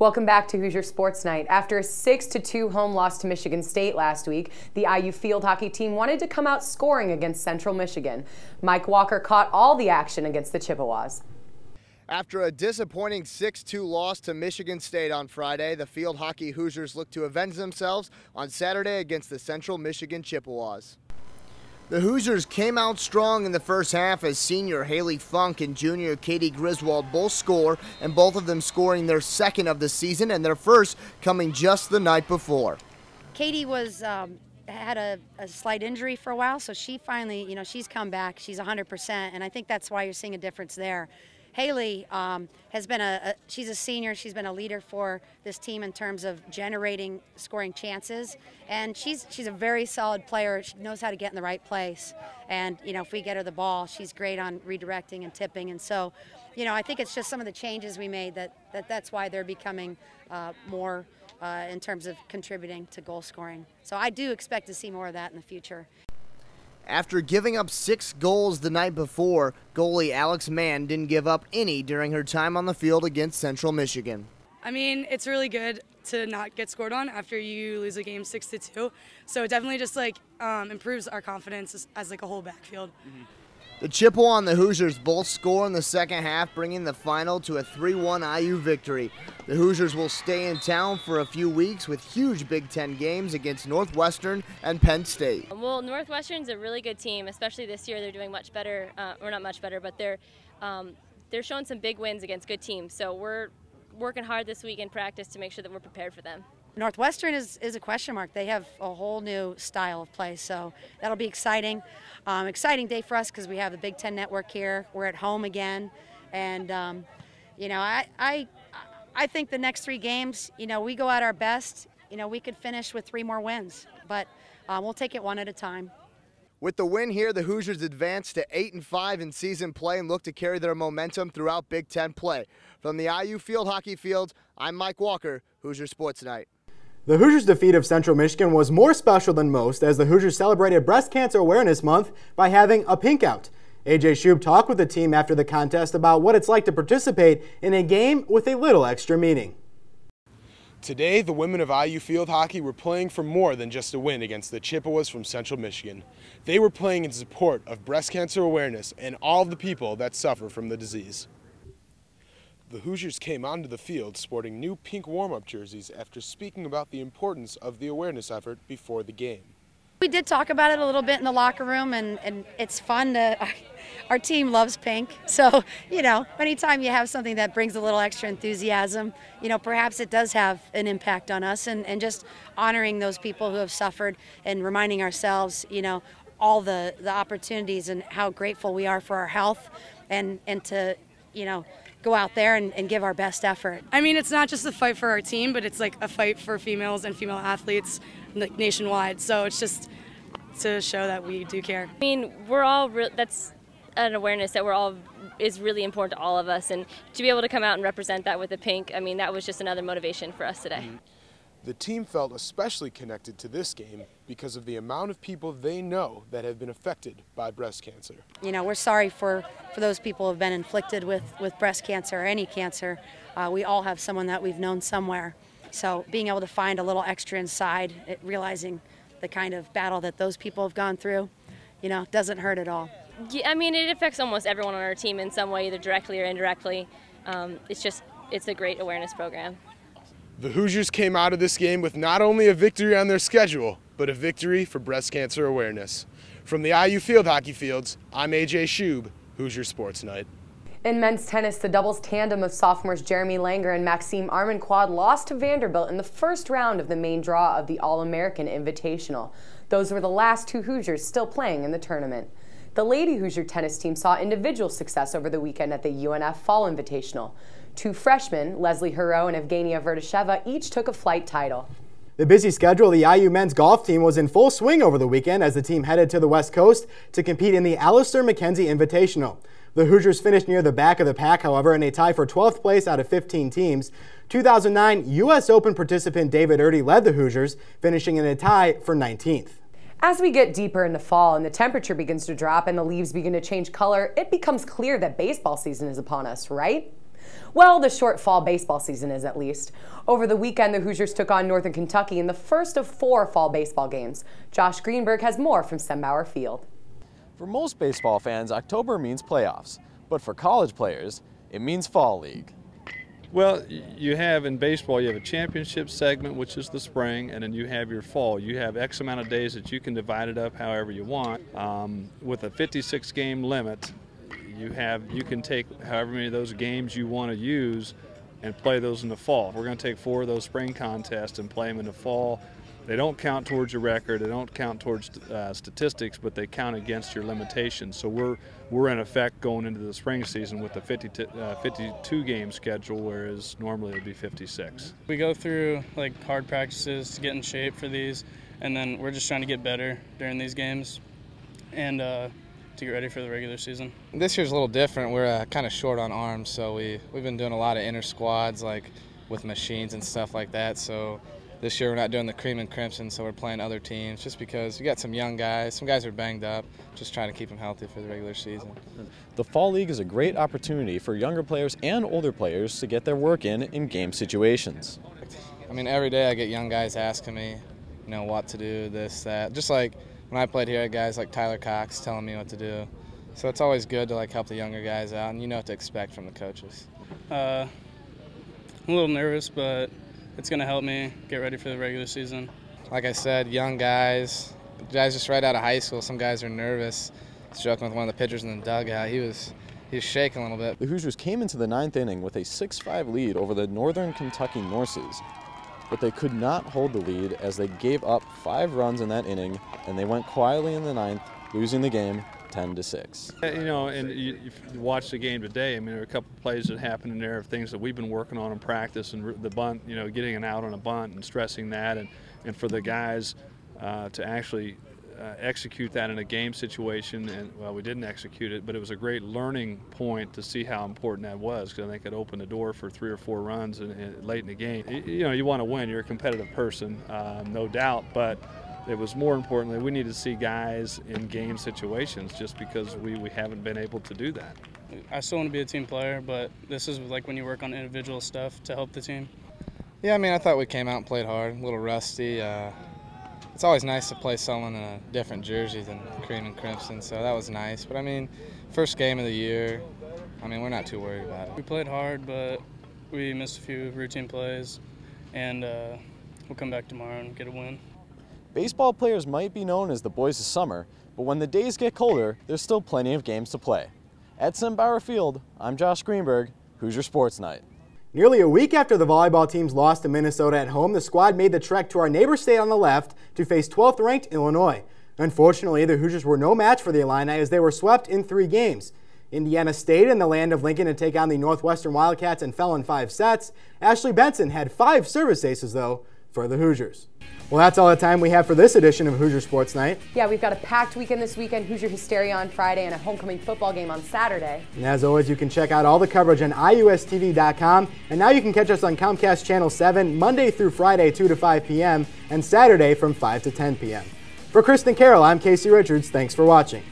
Welcome back to Hoosier Sports Night. After a 6-2 home loss to Michigan State last week, the IU field hockey team wanted to come out scoring against Central Michigan. Mike Walker caught all the action against the Chippewas. After a disappointing 6-2 loss to Michigan State on Friday, the field hockey Hoosiers look to avenge themselves on Saturday against the Central Michigan Chippewas. The Hoosiers came out strong in the first half as senior Haley Funk and junior Katie Griswold both score, and both of them scoring their second of the season and their first coming just the night before. Katie had a slight injury for a while, so she finally, she's come back. She's 100%, and I think that's why you're seeing a difference there. Haley has been she's a senior. She's been a leader for this team in terms of generating scoring chances, and she's a very solid player. She knows how to get in the right place, and if we get her the ball, she's great on redirecting and tipping. And so, I think it's just some of the changes we made that's why they're becoming more in terms of contributing to goal scoring. So I do expect to see more of that in the future. After giving up 6 goals the night before, goalie Alex Mann didn't give up any during her time on the field against Central Michigan. I mean, it's really good to not get scored on after you lose a game 6-2. So it definitely just improves our confidence as a whole backfield. The Chippewa and the Hoosiers both score in the second half, bringing the final to a 3-1 IU victory. The Hoosiers will stay in town for a few weeks with huge Big Ten games against Northwestern and Penn State. Well, Northwestern's a really good team, especially this year. They're doing much better, or not much better, but they're showing some big wins against good teams. So we're working hard this week in practice to make sure that we're prepared for them. Northwestern is a question mark. They have a whole new style of play, so that'll be exciting. Exciting day for us because we have the Big Ten Network here. We're at home again, and I think the next 3 games, we go at our best. We could finish with 3 more wins, but we'll take it one at a time. With the win here, the Hoosiers advance to 8-5 in season play and look to carry their momentum throughout Big Ten play. From the IU field hockey field, I'm Mike Walker, Hoosier Sports Night. The Hoosiers' defeat of Central Michigan was more special than most as the Hoosiers celebrated Breast Cancer Awareness Month by having a pink out. AJ Schub talked with the team after the contest about what it's like to participate in a game with a little extra meaning. Today, the women of IU field hockey were playing for more than just a win against the Chippewas from Central Michigan. They were playing in support of breast cancer awareness and all of the people that suffer from the disease. The Hoosiers came onto the field sporting new pink warm-up jerseys after speaking about the importance of the awareness effort before the game. We did talk about it a little bit in the locker room, and it's fun our team loves pink. So, anytime you have something that brings a little extra enthusiasm, perhaps it does have an impact on us, and just honoring those people who have suffered and reminding ourselves, all the opportunities and how grateful we are for our health and to, go out there and give our best effort. I mean, it's not just a fight for our team, but it's like a fight for females and female athletes nationwide. So it's just to show that we do care. I mean, that's an awareness that is really important to all of us, and to be able to come out and represent that with the pink, I mean, that was just another motivation for us today. The team felt especially connected to this game because of the amount of people they know that have been affected by breast cancer. We're sorry for those people who have been inflicted with breast cancer or any cancer. We all have someone that we've known somewhere. So being able to find a little extra inside, realizing the kind of battle that those people have gone through, doesn't hurt at all. Yeah, I mean, it affects almost everyone on our team in some way, either directly or indirectly. It's a great awareness program. The Hoosiers came out of this game with not only a victory on their schedule, but a victory for breast cancer awareness. From the IU field hockey fields, I'm AJ Schub, Hoosier Sports Night. In men's tennis, the doubles tandem of sophomores Jeremy Langer and Maxime Armenquad lost to Vanderbilt in the first round of the main draw of the All-American Invitational. Those were the last 2 Hoosiers still playing in the tournament. The Lady Hoosier tennis team saw individual success over the weekend at the UNF Fall Invitational. 2 freshmen, Leslie Hero and Evgenia Verdasheva, each took a flight title. The busy schedule of the IU men's golf team was in full swing over the weekend as the team headed to the West Coast to compete in the Alistair McKenzie Invitational. The Hoosiers finished near the back of the pack, however, in a tie for 12th place out of 15 teams. 2009 U.S. Open participant David Erdy led the Hoosiers, finishing in a tie for 19th. As we get deeper into fall and the temperature begins to drop and the leaves begin to change color, it becomes clear that baseball season is upon us, right? Well, the short fall baseball season is, at least. Over the weekend, the Hoosiers took on Northern Kentucky in the first of 4 fall baseball games. Josh Greenberg has more from Sembauer Field. For most baseball fans, October means playoffs, but for college players, it means fall league. Well, you have in baseball, you have a championship segment, which is the spring, and then you have your fall. You have X amount of days that you can divide it up however you want. With a 56-game limit, you can take however many of those games you want to use and play those in the fall. We're going to take 4 of those spring contests and play them in the fall. They don't count towards your record, they don't count towards statistics, but they count against your limitations. So we're in effect going into the spring season with a 52 game schedule, whereas normally it would be 56. We go through like hard practices to get in shape for these, and then we're just trying to get better during these games and to get ready for the regular season. This year's a little different. We're kind of short on arms, so we've been doing a lot of inter squads like with machines and stuff like that. So this year we're not doing the cream and crimson, so we're playing other teams just because we got some young guys. Some guys are banged up, just trying to keep them healthy for the regular season. The Fall League is a great opportunity for younger players and older players to get their work in game situations. I mean, every day I get young guys asking me, what to do, this, that. Just like when I played here, I had guys like Tyler Cox telling me what to do. So it's always good to help the younger guys out, and you know what to expect from the coaches. I'm a little nervous, but it's going to help me get ready for the regular season. Like I said, young guys just right out of high school. Some guys are nervous. I was joking with one of the pitchers in the dugout. He was shaking a little bit. The Hoosiers came into the 9th inning with a 6-5 lead over the Northern Kentucky Norses, but they could not hold the lead as they gave up 5 runs in that inning, and they went quietly in the 9th, losing the game 10-6. And you watch the game today. I mean, there are a couple of plays that happened in there of things that we've been working on in practice, and the bunt, getting an out on a bunt and stressing that, and for the guys to actually execute that in a game situation. And well, we didn't execute it, but it was a great learning point to see how important that was, because I think it opened the door for 3 or 4 runs late in the game. You want to win. You're a competitive person, no doubt, but it was more importantly, we need to see guys in game situations, just because we haven't been able to do that. I still want to be a team player, but this is like when you work on individual stuff to help the team. Yeah, I mean, I thought we came out and played hard, a little rusty. It's always nice to play someone in a different jersey than cream and crimson, so that was nice. But I mean, first game of the year, I mean, we're not too worried about it. We played hard, but we missed a few routine plays, and we'll come back tomorrow and get a win. Baseball players might be known as the boys of summer, but when the days get colder, there's still plenty of games to play. At Sembauer Field, I'm Josh Greenberg, Hoosier Sports Night. Nearly a week after the volleyball teams lost to Minnesota at home, the squad made the trek to our neighbor state on the left to face 12th-ranked Illinois. Unfortunately, the Hoosiers were no match for the Illini as they were swept in 3 games. Indiana stayed in the land of Lincoln to take on the Northwestern Wildcats and fell in 5 sets. Ashley Benson had 5 service aces, though, for the Hoosiers. Well, that's all the time we have for this edition of Hoosier Sports Night. Yeah, we've got a packed weekend this weekend, Hoosier Hysteria on Friday, and a homecoming football game on Saturday. And as always, you can check out all the coverage on iustv.com. And now you can catch us on Comcast Channel 7 Monday through Friday, 2 to 5 p.m. and Saturday from 5 to 10 p.m. For Kristen Carroll, I'm Casey Richards. Thanks for watching.